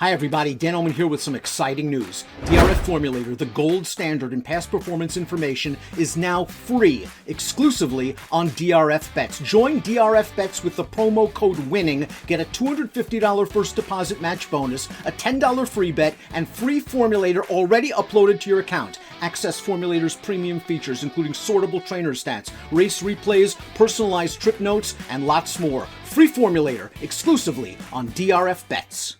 Hi everybody, Dan Oman here with some exciting news. DRF Formulator, the gold standard in past performance information, is now free, exclusively on DRF Bets. Join DRF Bets with the promo code WINNING, get a $250 first deposit match bonus, a $10 free bet, and free Formulator already uploaded to your account. Access Formulator's premium features, including sortable trainer stats, race replays, personalized trip notes, and lots more. Free Formulator, exclusively on DRF Bets.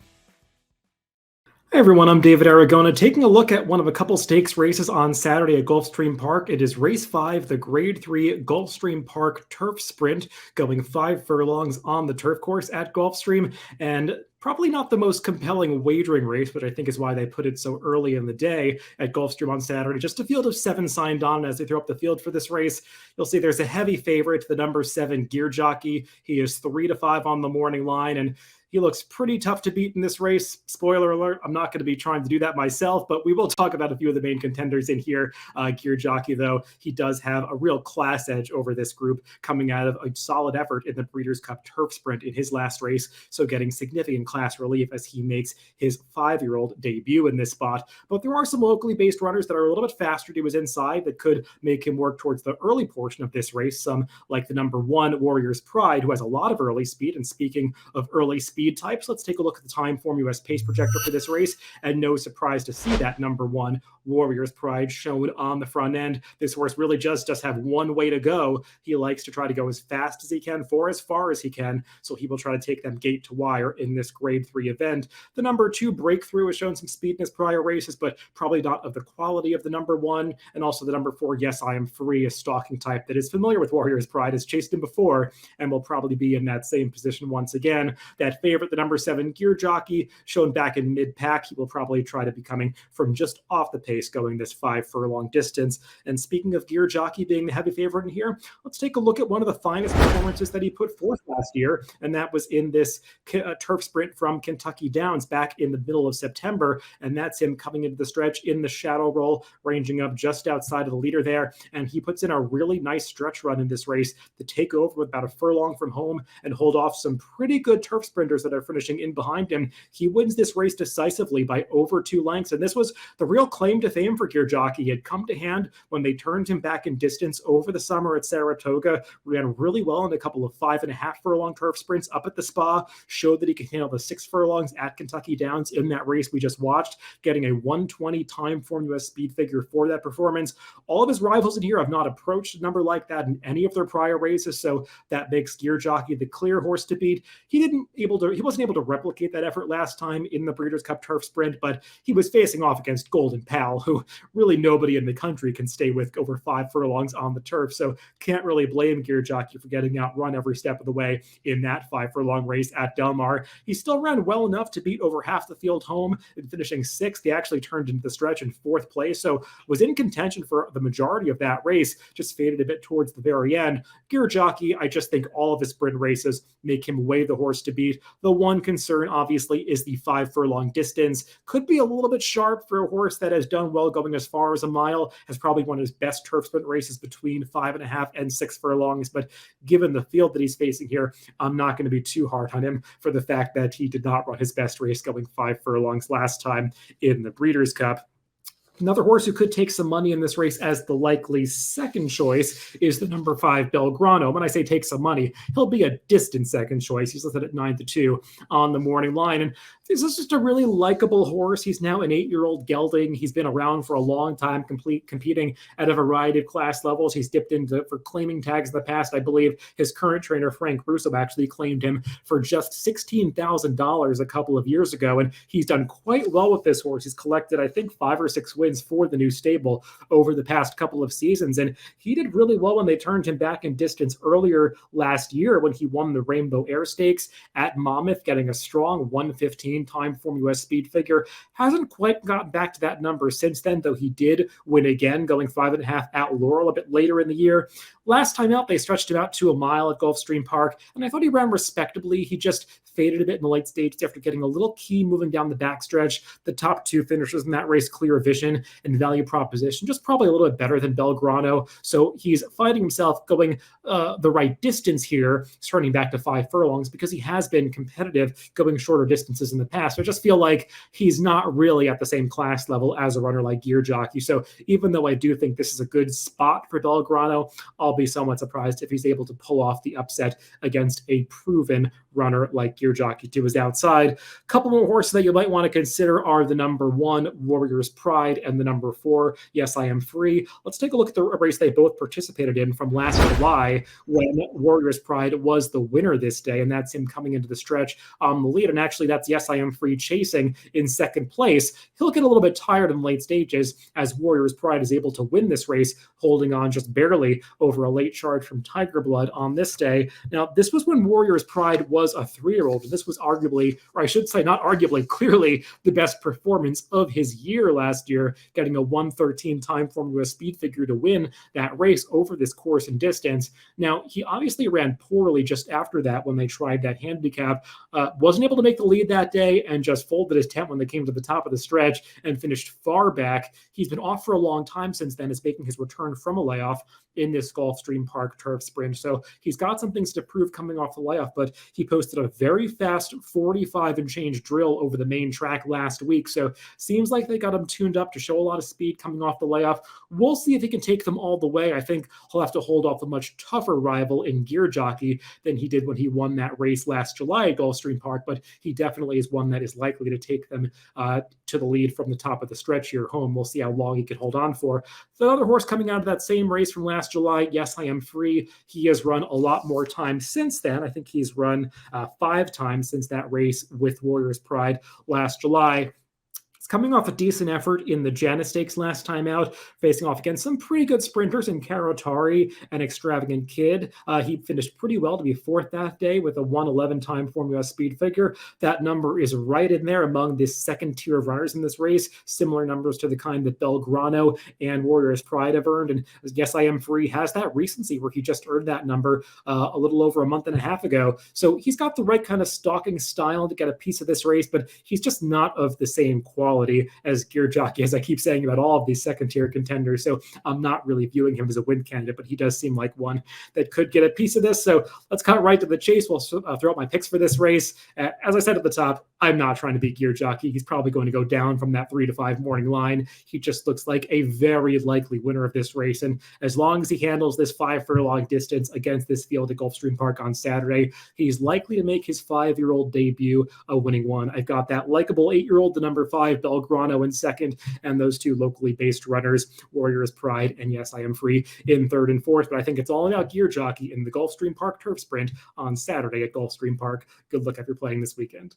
Hey everyone, I'm David Aragona, taking a look at one of a couple stakes races on Saturday at Gulfstream Park. It is race 5, the Grade 3 Gulfstream Park Turf Sprint, going 5 furlongs on the turf course at Gulfstream, and probably not the most compelling wagering race, but I think is why they put it so early in the day at Gulfstream on Saturday. Just a field of 7 signed on. As they throw up the field for this race, you'll see there's a heavy favorite, the number 7 Gear Jockey. He is 3-5 on the morning line, and he looks pretty tough to beat in this race. Spoiler alert, I'm not going to be trying to do that myself, but we will talk about a few of the main contenders in here. Gear Jockey, though, he does have a real class edge over this group, coming out of a solid effort in the Breeders' Cup Turf Sprint in his last race, so getting significant class relief as he makes his 5-year-old debut in this spot. But there are some locally based runners that are a little bit faster to his inside that could make him work towards the early portion of this race, some like the number 1 Warrior's Pride, who has a lot of early speed. And speaking of early speed types, let's take a look at the Timeform US pace projector for this race, and no surprise to see that number 1 Warrior's Pride shown on the front end. This horse really just does have one way to go. He likes to try to go as fast as he can for as far as he can, so he will try to take them gate to wire in this Grade 3 event. The number 2 Breakthrough has shown some speed in his prior races, but probably not of the quality of the number 1, and also the number 4 Yes I Am Free, a stalking type that is familiar with Warrior's Pride, has chased him before, and will probably be in that same position once again. That favorite, the number 7 Gear Jockey, shown back in mid-pack. He will probably try to be coming from just off the pace going this 5 furlong distance. And speaking of Gear Jockey being the heavy favorite in here, let's take a look at one of the finest performances that he put forth last year, and that was in this turf sprint from Kentucky Downs back in the middle of September, and that's him coming into the stretch in the shadow roll, ranging up just outside of the leader there, and he puts in a really nice stretch run in this race to take over with about a furlong from home and hold off some pretty good turf sprinters that are finishing in behind him. He wins this race decisively by over 2 lengths, and this was the real claim to fame for Gear Jockey. He had come to hand when they turned him back in distance over the summer at Saratoga, ran really well in a couple of 5.5 furlong turf sprints up at the Spa, showed that he could handle the 6 furlongs at Kentucky Downs in that race we just watched, getting a 1:20 Timeform US speed figure for that performance. All of his rivals in here have not approached a number like that in any of their prior races, so that makes Gear Jockey the clear horse to beat. He wasn't able to replicate that effort last time in the Breeders' Cup Turf Sprint, but he was facing off against Golden Pal, who really nobody in the country can stay with over 5 furlongs on the turf, so can't really blame Gear Jockey for getting outrun every step of the way in that 5 furlong race at Del Mar. He still ran well enough to beat over half the field home and finishing 6th. He actually turned into the stretch in 4th place, so was in contention for the majority of that race, just faded a bit towards the very end. Gear Jockey, I just think all of his sprint races make him way the horse to beat. The one concern, obviously, is the 5 furlong distance. Could be a little bit sharp for a horse that has done well going as far as a mile, has probably won his best turf sprint races between 5.5 and 6 furlongs, but given the field that he's facing here, I'm not going to be too hard on him for the fact that he did not run his best race going 5 furlongs last time in the Breeders' Cup. Another horse who could take some money in this race as the likely second choice is the number 5 Belgrano. When I say take some money, he'll be a distant second choice. He's listed at 9-2 on the morning line. And this is just a really likable horse. He's now an 8-year-old gelding. He's been around for a long time, competing at a variety of class levels. He's dipped into for claiming tags in the past. I believe his current trainer, Frank Russo, actually claimed him for just $16,000 a couple of years ago. And he's done quite well with this horse. He's collected, I think, 5 or 6 wins for the new stable over the past couple of seasons. And he did really well when they turned him back in distance earlier last year when he won the Rainbow Air Stakes at Monmouth, getting a strong 1:15 Timeform US speed figure. Hasn't quite gotten back to that number since then, though he did win again, going 5.5 at Laurel a bit later in the year. Last time out, they stretched him out to a mile at Gulfstream Park, and I thought he ran respectably. He just faded a bit in the late stages after getting a little key moving down the backstretch. The top two finishers in that race, clear vision and value proposition, just probably a little bit better than Belgrano. So he's finding himself going the right distance here, turning back to 5 furlongs, because he has been competitive going shorter distances in the past. So I just feel like he's not really at the same class level as a runner like Gear Jockey. So even though I do think this is a good spot for Belgrano, I'll be somewhat surprised if he's able to pull off the upset against a proven runner like Gear Jockey to his outside. A couple more horses that you might want to consider are the number 1, Warrior's Pride, and the number 4, Yes, I Am Free. Let's take a look at the race they both participated in from last July, when Warrior's Pride was the winner this day, and that's him coming into the stretch on the lead. And actually, that's Yes, I Am Free chasing in second place. He'll get a little bit tired in late stages as Warrior's Pride is able to win this race, holding on just barely over a late charge from Tiger Blood on this day. Now, this was when Warrior's Pride was a 3-year-old, and this was arguably, or I should say not arguably, clearly the best performance of his year last year, getting a 1:13 time formula speed figure to win that race over this course and distance. Now, he obviously ran poorly just after that when they tried that handicap, wasn't able to make the lead that day, and just folded his tent when they came to the top of the stretch and finished far back. He's been off for a long time since then, is making his return from a layoff in this Gulfstream Park Turf Sprint. So he's got some things to prove coming off the layoff, but he posted a very fast 45 and change drill over the main track last week. So seems like they got him tuned up to show a lot of speed coming off the layoff. We'll see if he can take them all the way. I think he'll have to hold off a much tougher rival in Gear Jockey than he did when he won that race last July at Gulfstream Park, but he definitely is one that is likely to take them to the lead from the top of the stretch here home. We'll see how long he can hold on for. The other horse coming out of that same race from last July, Yes, I Am Free. He has run a lot more times since then. I think he's run 5 times since that race with Warrior's Pride last July. Coming off a decent effort in the Janus Stakes last time out, facing off against some pretty good sprinters in Karotari and Extravagant Kid. He finished pretty well to be 4th that day with a 1:11 time formula speed figure. That number is right in there among the second tier of runners in this race, similar numbers to the kind that Belgrano and Warrior's Pride have earned. And Yes, I Am Free has that recency where he just earned that number a little over a month and a half ago. So he's got the right kind of stalking style to get a piece of this race, but he's just not of the same quality as Gear Jockey, as I keep saying about all of these second-tier contenders. So I'm not really viewing him as a win candidate, but he does seem like one that could get a piece of this. So let's cut right to the chase. We'll throw out my picks for this race. As I said at the top, I'm not trying to beat Gear Jockey. He's probably going to go down from that 3 to 5 morning line. He just looks like a very likely winner of this race. And as long as he handles this 5 furlong distance against this field at Gulfstream Park on Saturday, he's likely to make his 5-year-old debut a winning one. I've got that likable 8-year-old, the number 5, Belgrano, in second, and those 2 locally based runners, Warrior's Pride and Yes, I Am Free, in 3rd and 4th. But I think it's all about Gear Jockey in the Gulfstream Park Turf Sprint on Saturday at Gulfstream Park. Good luck if you're playing this weekend.